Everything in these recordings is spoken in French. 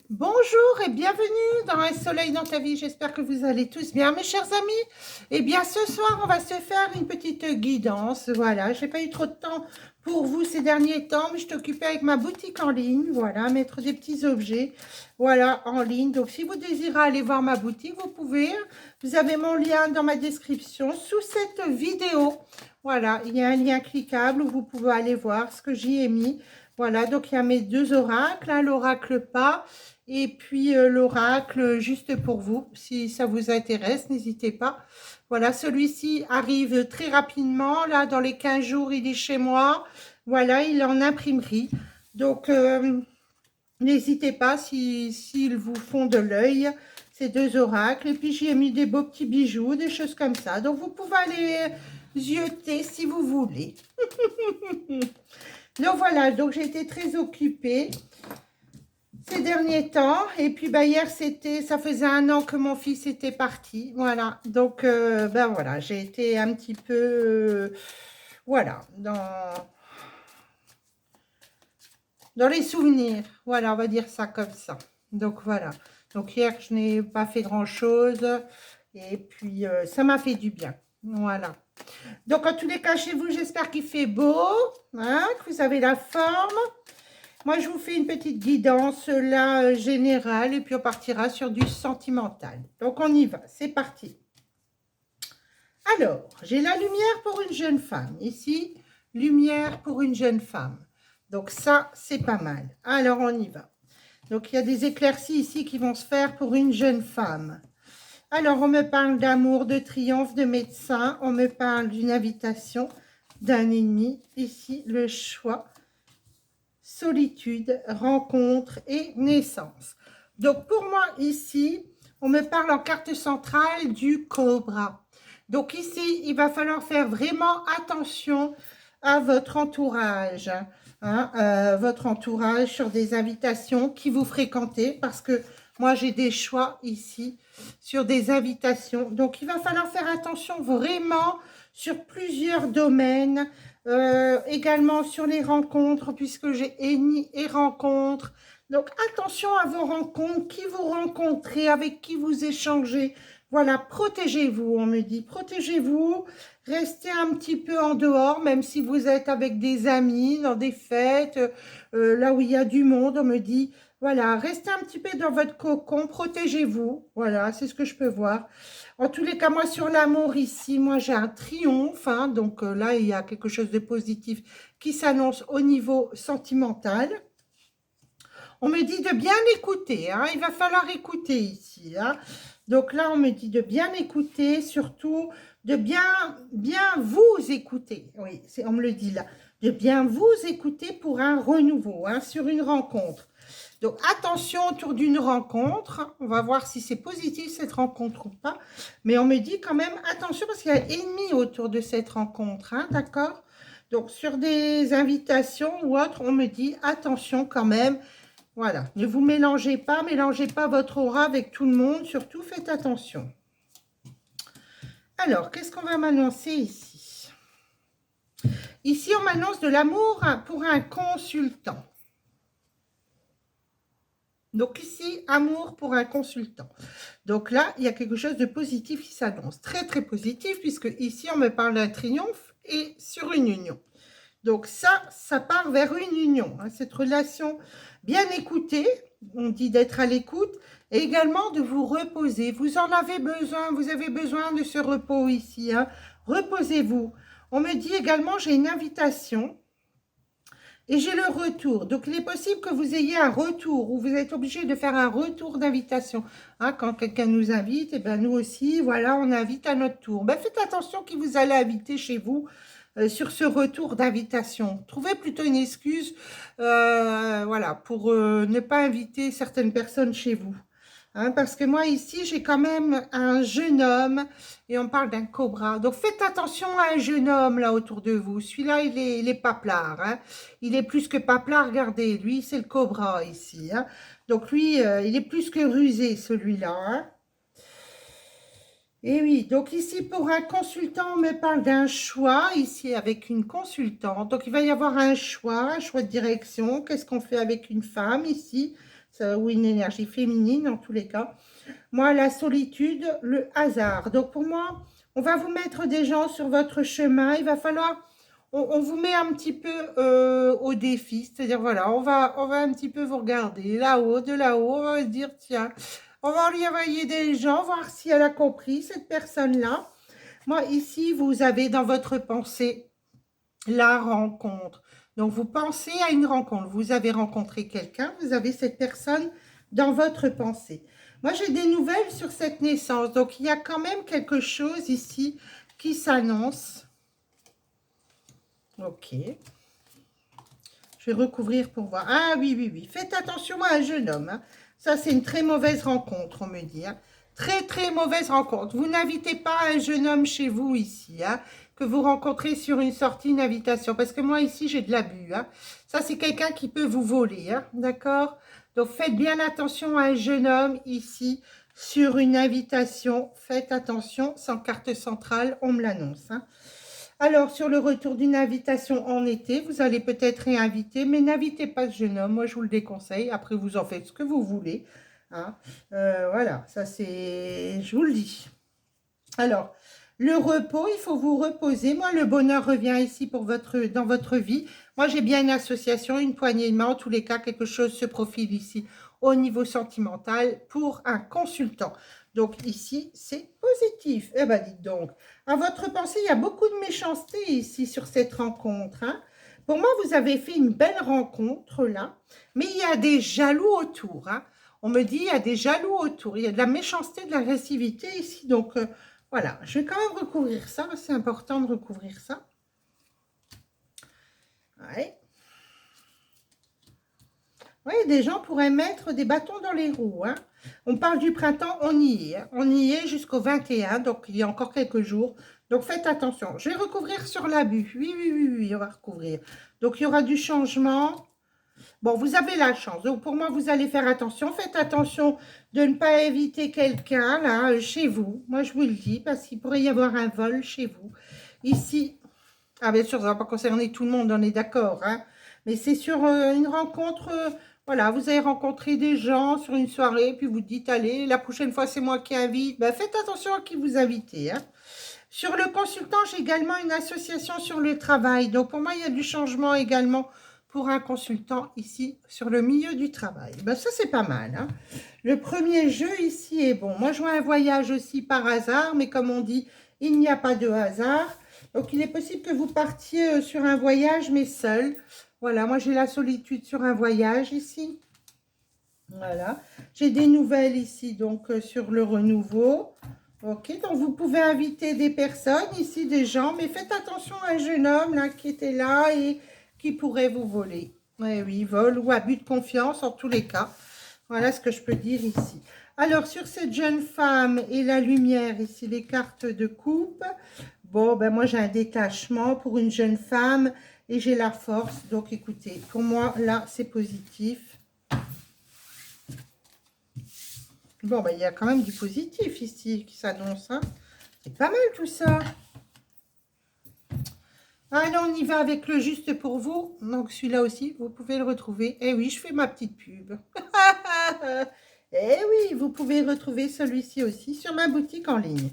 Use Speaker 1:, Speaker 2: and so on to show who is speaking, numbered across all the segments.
Speaker 1: Bonjour et bienvenue dans Un soleil dans ta vie. J'espère que vous allez tous bien, mes chers amis. Eh bien, ce soir, on va se faire une petite guidance. Voilà, j'ai pas eu trop de temps pour vous ces derniers temps, mais je t'occupais avec ma boutique en ligne. Voilà, mettre des petits objets, voilà, en ligne. Donc, si vous désirez aller voir ma boutique, vous pouvez. Vous avez mon lien dans ma description sous cette vidéo. Voilà, il y a un lien cliquable où vous pouvez aller voir ce que j'y ai mis. Voilà, donc il y a mes deux oracles, hein, l'oracle pas et puis l'oracle juste pour vous. Si ça vous intéresse, n'hésitez pas. Voilà, celui-ci arrive très rapidement. Là, dans les 15 jours, il est chez moi. Voilà, il est en imprimerie. Donc, n'hésitez pas s'ils vous font de l'œil, ces deux oracles. Et puis, j'y ai mis des beaux petits bijoux, des choses comme ça. Donc, vous pouvez aller zioter si vous voulez. Donc, voilà. Donc, j'ai été très occupée ces derniers temps. Et puis, bah, hier, ça faisait 1 an que mon fils était parti. Voilà. Donc, ben voilà, j'ai été un petit peu, voilà, dans les souvenirs. Voilà, on va dire ça comme ça. Donc, voilà. Donc, hier, je n'ai pas fait grand-chose. Et puis, ça m'a fait du bien. Voilà. Donc, en tous les cas, chez vous, j'espère qu'il fait beau, hein, que vous avez la forme. Moi, je vous fais une petite guidance là, générale, et puis on partira sur du sentimental. Donc, on y va, c'est parti. Alors, j'ai la lumière pour une jeune femme. Ici, lumière pour une jeune femme. Donc ça, c'est pas mal. Alors, on y va. Donc, il y a des éclaircies ici qui vont se faire pour une jeune femme. Alors, on me parle d'amour, de triomphe, de médecin. On me parle d'une invitation, d'un ennemi. Ici, le choix. Solitude, rencontre et naissance. Donc pour moi ici, on me parle en carte centrale du cobra. Donc ici, il va falloir faire vraiment attention à votre entourage. Hein, votre entourage sur des invitations qui vous fréquentez, parce que moi j'ai des choix ici sur des invitations. Donc il va falloir faire attention vraiment sur plusieurs domaines. Également sur les rencontres, puisque j'ai ennemi et rencontres. Donc, attention à vos rencontres, qui vous rencontrez, avec qui vous échangez. Voilà, protégez-vous, on me dit. Protégez-vous, restez un petit peu en dehors, même si vous êtes avec des amis, dans des fêtes, là où il y a du monde, on me dit. Voilà, restez un petit peu dans votre cocon, protégez-vous. Voilà, c'est ce que je peux voir. En tous les cas, moi, sur l'amour ici, moi, j'ai un triomphe. Hein, donc là, il y a quelque chose de positif qui s'annonce au niveau sentimental. On me dit de bien écouter. Hein, il va falloir écouter ici. Hein. Donc là, on me dit de bien écouter, surtout de bien vous écouter. Oui, on me le dit là. De bien vous écouter pour un renouveau, hein, sur une rencontre. Donc, attention autour d'une rencontre. On va voir si c'est positif cette rencontre ou pas. Mais on me dit quand même, attention parce qu'il y a ennemi autour de cette rencontre. Hein, d'accord? Donc, sur des invitations ou autres, on me dit, attention quand même. Voilà, ne vous mélangez pas votre aura avec tout le monde. Surtout, faites attention. Alors, qu'est-ce qu'on va m'annoncer ici? Ici, on m'annonce de l'amour pour un consultant. Donc ici, amour pour un consultant. Donc là, il y a quelque chose de positif qui s'annonce. Très, très positif, puisque ici, on me parle d'un triomphe et sur une union. Donc ça part vers une union. Hein, cette relation bien écoutée, on dit d'être à l'écoute, et également de vous reposer. Vous en avez besoin, vous avez besoin de ce repos ici. Hein. Reposez-vous. On me dit également, j'ai une invitation. Et j'ai le retour. Donc, il est possible que vous ayez un retour ou vous êtes obligé de faire un retour d'invitation. Hein, quand quelqu'un nous invite, et ben nous aussi, voilà, on invite à notre tour. Ben, faites attention qui vous allez inviter chez vous sur ce retour d'invitation. Trouvez plutôt une excuse voilà, pour ne pas inviter certaines personnes chez vous. Hein, parce que moi, ici, j'ai quand même un jeune homme et on parle d'un cobra. Donc, faites attention à un jeune homme là autour de vous. Celui-là, il est paplard. Hein. Il est plus que paplard. Regardez, lui, c'est le cobra ici. Hein. Donc, lui, il est plus que rusé, celui-là. Hein. Et oui, donc ici, pour un consultant, on me parle d'un choix, ici, avec une consultante. Donc, il va y avoir un choix de direction. Qu'est-ce qu'on fait avec une femme, ici? ou une énergie féminine en tous les cas. Moi, la solitude, le hasard. Donc pour moi, on va vous mettre des gens sur votre chemin. Il va falloir, on vous met un petit peu au défi. C'est-à-dire, voilà, on va un petit peu vous regarder là-haut, de là-haut. On va se dire, tiens, on va lui envoyer des gens, voir si elle a compris, cette personne-là. Moi, ici, vous avez dans votre pensée la rencontre. Donc, vous pensez à une rencontre. Vous avez rencontré quelqu'un, vous avez cette personne dans votre pensée. Moi, j'ai des nouvelles sur cette naissance. Donc, il y a quand même quelque chose ici qui s'annonce. Ok. Je vais recouvrir pour voir. Ah oui, oui, oui. Faites attention à un jeune homme. Hein. Ça, c'est une très mauvaise rencontre, on me dit. Hein. Très, très mauvaise rencontre. Vous n'invitez pas un jeune homme chez vous ici, hein, que vous rencontrez sur une sortie, une invitation. Parce que moi, ici, j'ai de l'abus. Hein. Ça, c'est quelqu'un qui peut vous voler. Hein, d'accord? Donc, faites bien attention à un jeune homme ici sur une invitation. Faites attention, sans carte centrale, on me l'annonce. Hein. Alors, sur le retour d'une invitation en été, vous allez peut-être réinviter, mais n'invitez pas ce jeune homme. Moi, je vous le déconseille. Après, vous en faites ce que vous voulez. Hein. Voilà, ça c'est... Je vous le dis. Alors, le repos, il faut vous reposer. Moi, le bonheur revient ici pour dans votre vie. Moi, j'ai bien une association, une poignée de main. En tous les cas, quelque chose se profile ici au niveau sentimental pour un consultant. Donc, ici, c'est positif. Eh bien, dites donc, à votre pensée, il y a beaucoup de méchanceté ici sur cette rencontre. Hein. Pour moi, vous avez fait une belle rencontre là, mais il y a des jaloux autour. Hein. On me dit, il y a des jaloux autour. Il y a de la méchanceté, de l'agressivité ici. Donc, voilà, je vais quand même recouvrir ça. C'est important de recouvrir ça. Ouais. Oui, des gens pourraient mettre des bâtons dans les roues. Hein. On parle du printemps, on y est. Hein. On y est jusqu'au 21, donc il y a encore quelques jours. Donc faites attention. Je vais recouvrir sur l'abus. Oui, oui, oui, oui, on va recouvrir. Donc il y aura du changement. Bon, vous avez la chance. Donc pour moi, vous allez faire attention. Faites attention de ne pas inviter quelqu'un là chez vous. Moi, je vous le dis, parce qu'il pourrait y avoir un vol chez vous. Ici, ah bien sûr, ça ne va pas concerner tout le monde, on est d'accord. Hein. Mais c'est sur une rencontre... voilà, vous avez rencontré des gens sur une soirée, puis vous dites, allez, la prochaine fois, c'est moi qui invite. Ben, faites attention à qui vous invitez. Hein. Sur le consultant, j'ai également une association sur le travail. Donc, pour moi, il y a du changement également pour un consultant ici sur le milieu du travail. Ben, ça, c'est pas mal. Hein. Le premier jeu ici est bon. Moi, je vois un voyage aussi par hasard, mais comme on dit, il n'y a pas de hasard. Donc, il est possible que vous partiez sur un voyage, mais seul. Voilà, moi, j'ai la solitude sur un voyage ici. Voilà. J'ai des nouvelles ici, donc, sur le renouveau. Ok, donc vous pouvez inviter des personnes ici, des gens, mais faites attention à un jeune homme là qui était là et qui pourrait vous voler. Oui, oui, vol ou abus de confiance en tous les cas. Voilà ce que je peux dire ici. Alors, sur cette jeune femme et la lumière, ici, les cartes de coupe. Bon, ben moi, j'ai un détachement pour une jeune femme et j'ai la force. Donc, écoutez, pour moi, là, c'est positif. Bon, ben, il y a quand même du positif ici qui s'annonce. Hein. C'est pas mal tout ça. Allez, on y va avec le juste pour vous. Donc, celui-là aussi, vous pouvez le retrouver. Eh oui, je fais ma petite pub. Eh oui, vous pouvez retrouver celui-ci aussi sur ma boutique en ligne.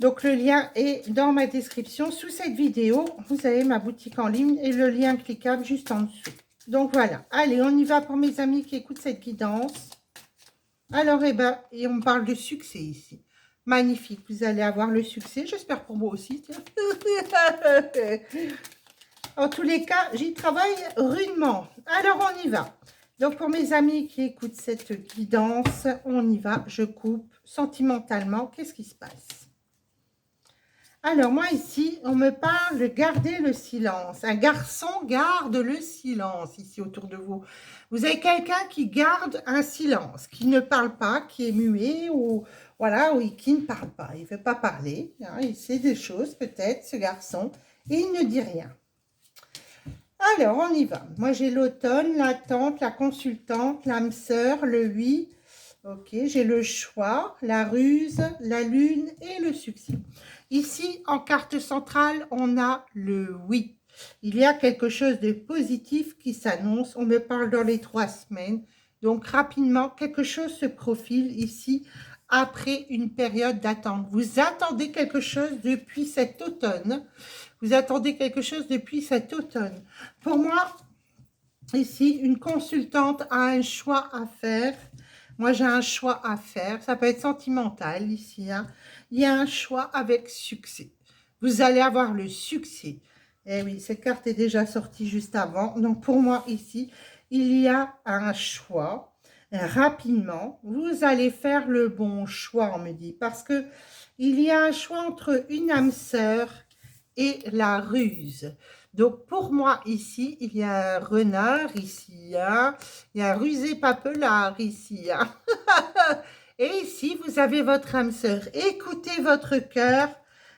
Speaker 1: Donc, le lien est dans ma description. Sous cette vidéo, vous avez ma boutique en ligne et le lien cliquable juste en dessous. Donc, voilà. Allez, on y va pour mes amis qui écoutent cette guidance. Alors, eh ben, et on parle de succès ici. Magnifique, vous allez avoir le succès. J'espère pour moi aussi. En tous les cas, j'y travaille rudement. Alors, on y va. Donc, pour mes amis qui écoutent cette guidance, on y va. Je coupe sentimentalement. Qu'est-ce qui se passe? Alors, moi, ici, on me parle de garder le silence. Un garçon garde le silence ici autour de vous. Vous avez quelqu'un qui garde un silence, qui ne parle pas, qui est muet ou voilà, ou qui ne parle pas. Il ne veut pas parler. Hein, il sait des choses peut-être, ce garçon, et il ne dit rien. Alors, on y va. Moi, j'ai l'automne, la tante, la consultante, l'âme sœur, le oui. Ok, j'ai le choix, la ruse, la lune et le succès. Ici, en carte centrale, on a le oui. Il y a quelque chose de positif qui s'annonce. On me parle dans les 3 semaines. Donc, rapidement, quelque chose se profile ici après une période d'attente. Vous attendez quelque chose depuis cet automne. Vous attendez quelque chose depuis cet automne. Pour moi, ici, une consultante a un choix à faire. Moi, j'ai un choix à faire. Ça peut être sentimental ici, hein. Il y a un choix avec succès. Vous allez avoir le succès. Eh oui, cette carte est déjà sortie juste avant. Donc, pour moi, ici, il y a un choix. Rapidement, vous allez faire le bon choix, on me dit. Parce que il y a un choix entre une âme sœur et la ruse. Donc, pour moi, ici, il y a un renard ici, hein. Il y a un rusé papelard ici, hein. Et ici, vous avez votre âme sœur. Écoutez votre cœur.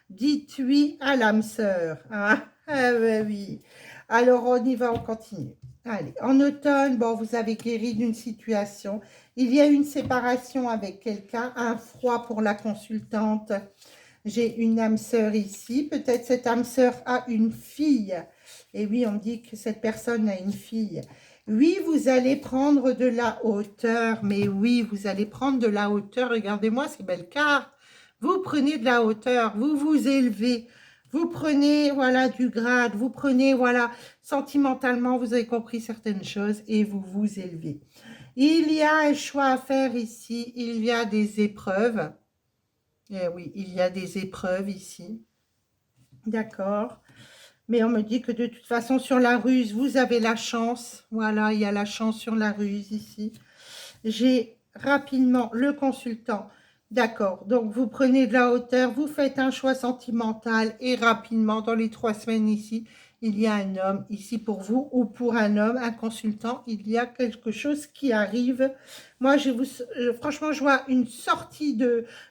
Speaker 1: Dites oui à l'âme sœur, hein. Ah ben oui. Alors, on y va, on continue. Allez, en automne, bon, vous avez guéri d'une situation. Il y a une séparation avec quelqu'un, un froid pour la consultante. J'ai une âme sœur ici. Peut-être cette âme sœur a une fille. Et oui, on dit que cette personne a une fille. Oui, vous allez prendre de la hauteur. Mais oui, vous allez prendre de la hauteur. Regardez-moi ces belles cartes. Vous prenez de la hauteur. Vous vous élevez. Vous prenez, voilà, du grade. Vous prenez, voilà, sentimentalement, vous avez compris certaines choses et vous vous élevez. Il y a un choix à faire ici. Il y a des épreuves. Eh oui, il y a des épreuves ici. D'accord. Mais on me dit que de toute façon, sur la ruse, vous avez la chance. Voilà, il y a la chance sur la ruse ici. J'ai rapidement le consultant. D'accord. Donc, vous prenez de la hauteur, vous faites un choix sentimental et rapidement, dans les 3 semaines ici, il y a un homme ici pour vous ou pour un homme, un consultant, il y a quelque chose qui arrive. Moi, franchement, je vois une sortie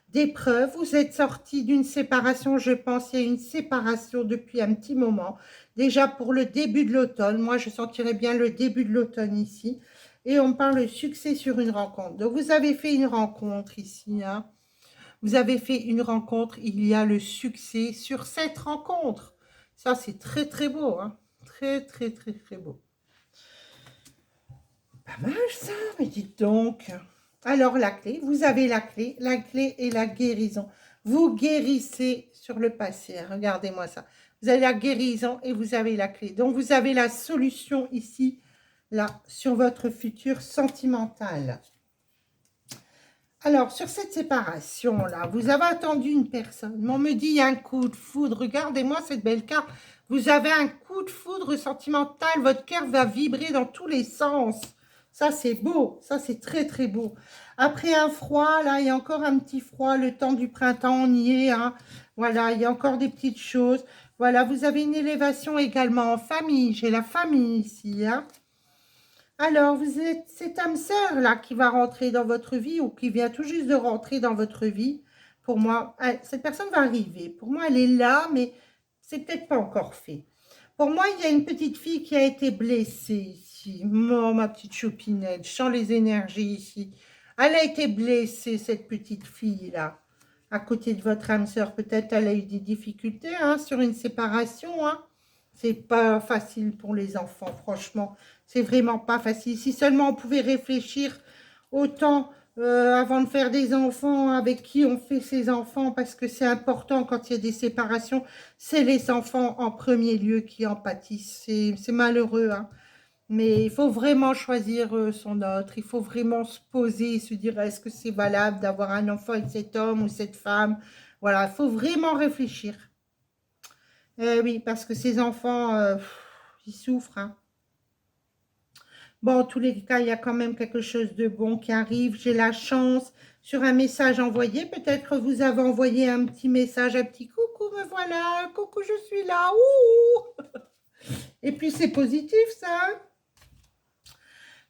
Speaker 1: d'épreuve. Vous êtes sorti d'une séparation, je pense, il y a une séparation depuis un petit moment. Déjà pour le début de l'automne, moi, je sentirais bien le début de l'automne ici. Et on parle de succès sur une rencontre. Donc, vous avez fait une rencontre ici, hein. Vous avez fait une rencontre, il y a le succès sur cette rencontre. Ça, c'est très, très beau, hein. Très, très, très, très beau. Pas mal, ça, mais dites donc. Alors, la clé, vous avez la clé. La clé est la guérison. Vous guérissez sur le passé. Hein. Regardez-moi ça. Vous avez la guérison et vous avez la clé. Donc, vous avez la solution ici, là, sur votre futur sentimental. Alors, sur cette séparation-là, vous avez attendu une personne. On me dit, il y a un coup de foudre. Regardez-moi cette belle carte. Vous avez un coup de foudre sentimental. Votre cœur va vibrer dans tous les sens. Ça, c'est beau. Ça, c'est très, très beau. Après un froid, là, il y a encore un petit froid. Le temps du printemps, on y est. Hein. Voilà, il y a encore des petites choses. Voilà, vous avez une élévation également en famille. J'ai la famille ici, hein. Alors, vous êtes cette âme sœur là qui va rentrer dans votre vie ou qui vient tout juste de rentrer dans votre vie. Pour moi, cette personne va arriver. Pour moi, elle est là, mais c'est peut-être pas encore fait. Pour moi, il y a une petite fille qui a été blessée ici. Oh, ma petite choupinette, je sens les énergies ici. Elle a été blessée, cette petite fille-là. À côté de votre âme sœur, peut-être elle a eu des difficultés hein, sur une séparation. Hein. C'est pas facile pour les enfants, franchement. C'est vraiment pas facile. Si seulement on pouvait réfléchir autant avant de faire des enfants, avec qui on fait ses enfants, parce que c'est important quand il y a des séparations, c'est les enfants en premier lieu qui en pâtissent. C'est malheureux, hein. Mais il faut vraiment choisir son autre. Il faut vraiment se poser et se dire est-ce que c'est valable d'avoir un enfant avec cet homme ou cette femme. Voilà, il faut vraiment réfléchir. Oui, parce que ces enfants, ils souffrent, hein. Bon, en tous les cas, il y a quand même quelque chose de bon qui arrive. J'ai la chance sur un message envoyé. Peut-être que vous avez envoyé un petit message, un petit coucou, me voilà, coucou, je suis là. Ouh. Et puis, c'est positif, ça. Hein.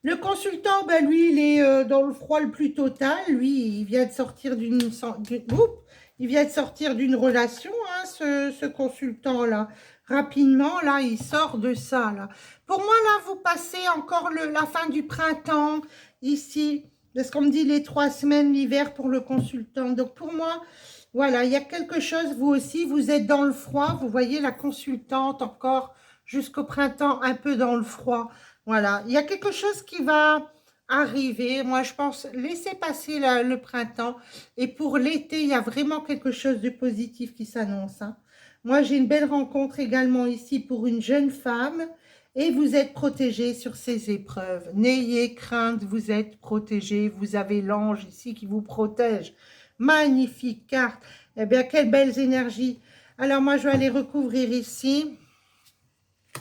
Speaker 1: Le consultant, ben, lui, il est dans le froid le plus total. Lui, il vient de sortir d'une relation, hein, ce consultant-là. Rapidement, là, il sort de ça, là. Pour moi, là, vous passez encore la fin du printemps, ici, parce qu'on me dit les 3 semaines, l'hiver pour le consultant. Donc, pour moi, voilà, il y a quelque chose, vous aussi, vous êtes dans le froid, vous voyez la consultante encore jusqu'au printemps, un peu dans le froid. Voilà, il y a quelque chose qui va arriver. Moi, je pense, laissez passer le printemps. Et pour l'été, il y a vraiment quelque chose de positif qui s'annonce, hein. Moi, j'ai une belle rencontre également ici pour une jeune femme. Et vous êtes protégé sur ces épreuves. N'ayez crainte, vous êtes protégé. Vous avez l'ange ici qui vous protège. Magnifique carte. Eh bien, quelles belles énergies. Alors, moi, je vais aller recouvrir ici.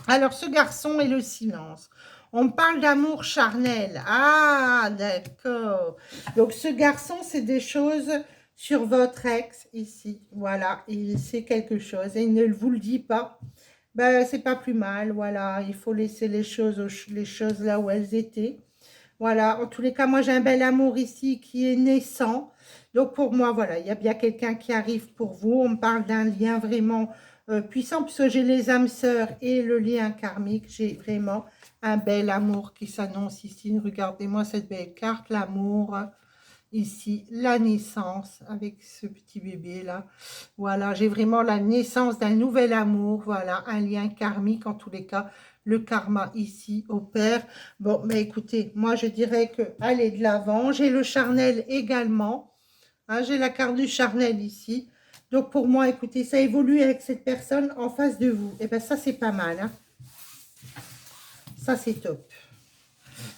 Speaker 1: Alors, ce garçon et le silence. On parle d'amour charnel. Ah, d'accord. Donc, ce garçon, c'est des choses sur votre ex, ici. Voilà, il sait quelque chose et il ne vous le dit pas. Ben, c'est pas plus mal, voilà. Il faut laisser les choses là où elles étaient. Voilà, en tous les cas, moi, j'ai un bel amour ici qui est naissant. Donc, pour moi, voilà, il y a bien quelqu'un qui arrive pour vous. On me parle d'un lien vraiment puissant, puisque j'ai les âmes sœurs et le lien karmique. J'ai vraiment un bel amour qui s'annonce ici. Regardez-moi cette belle carte, l'amour. Ici, la naissance avec ce petit bébé-là. Voilà, j'ai vraiment la naissance d'un nouvel amour. Voilà, un lien karmique en tous les cas. Le karma ici opère. Bon, mais écoutez, moi je dirais que allez de l'avant. J'ai le charnel également. Hein, j'ai la carte du charnel ici. Donc pour moi, écoutez, ça évolue avec cette personne en face de vous. Et bien ça, c'est pas mal, hein. Ça, c'est top.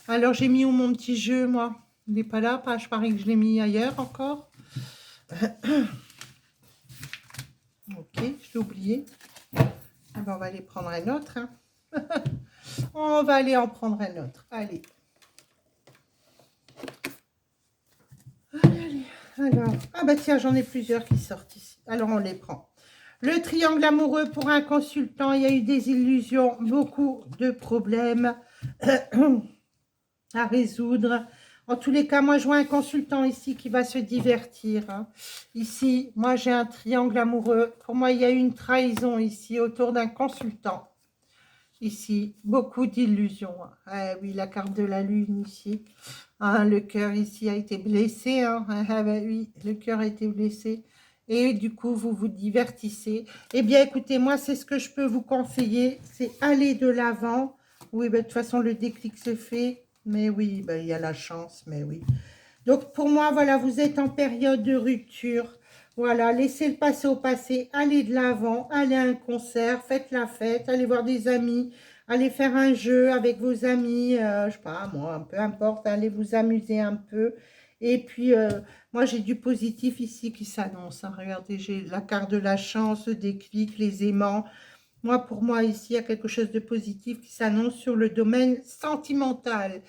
Speaker 1: Alors, j'ai mis où mon petit jeu, moi? Il n'est pas là, je parie que je l'ai mis ailleurs encore. Ok, je l'ai oublié. Ah ben, on va aller prendre un autre, hein. On va aller en prendre un autre. Allez. Allez. Alors, ah bah tiens, j'en ai plusieurs qui sortent ici. Alors, on les prend. Le triangle amoureux pour un consultant. Il y a eu des illusions, beaucoup de problèmes à résoudre. En tous les cas, moi, je vois un consultant ici qui va se divertir, hein. Ici, moi, j'ai un triangle amoureux. Pour moi, il y a une trahison ici autour d'un consultant. Ici, beaucoup d'illusions. Ah, oui, la carte de la lune ici. Ah, le cœur ici a été blessé, hein. Ah, bah, oui, le cœur a été blessé. Et du coup, vous vous divertissez. Eh bien, écoutez, moi, c'est ce que je peux vous conseiller. C'est aller de l'avant. Oui, bah, de toute façon, le déclic se fait. Mais oui, ben, il y a la chance, mais oui. Donc, pour moi, voilà, vous êtes en période de rupture. Voilà, laissez le passé au passé, allez de l'avant, allez à un concert, faites la fête, allez voir des amis, allez faire un jeu avec vos amis, je sais pas, moi, peu importe, allez vous amuser un peu. Et puis, moi, j'ai du positif ici qui s'annonce, hein. Regardez, j'ai la carte de la chance, le déclic, les aimants. Moi, pour moi, ici, il y a quelque chose de positif qui s'annonce sur le domaine sentimental.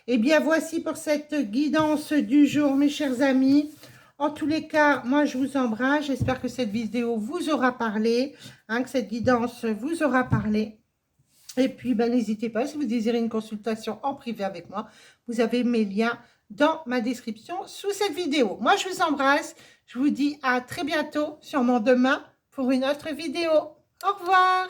Speaker 1: Eh bien, voici pour cette guidance du jour, mes chers amis. En tous les cas, moi, je vous embrasse. J'espère que cette vidéo vous aura parlé, hein, que cette guidance vous aura parlé. Et puis, ben, n'hésitez pas, si vous désirez une consultation en privé avec moi, vous avez mes liens dans ma description sous cette vidéo. Moi, je vous embrasse. Je vous dis à très bientôt, sûrement demain, pour une autre vidéo. Au revoir!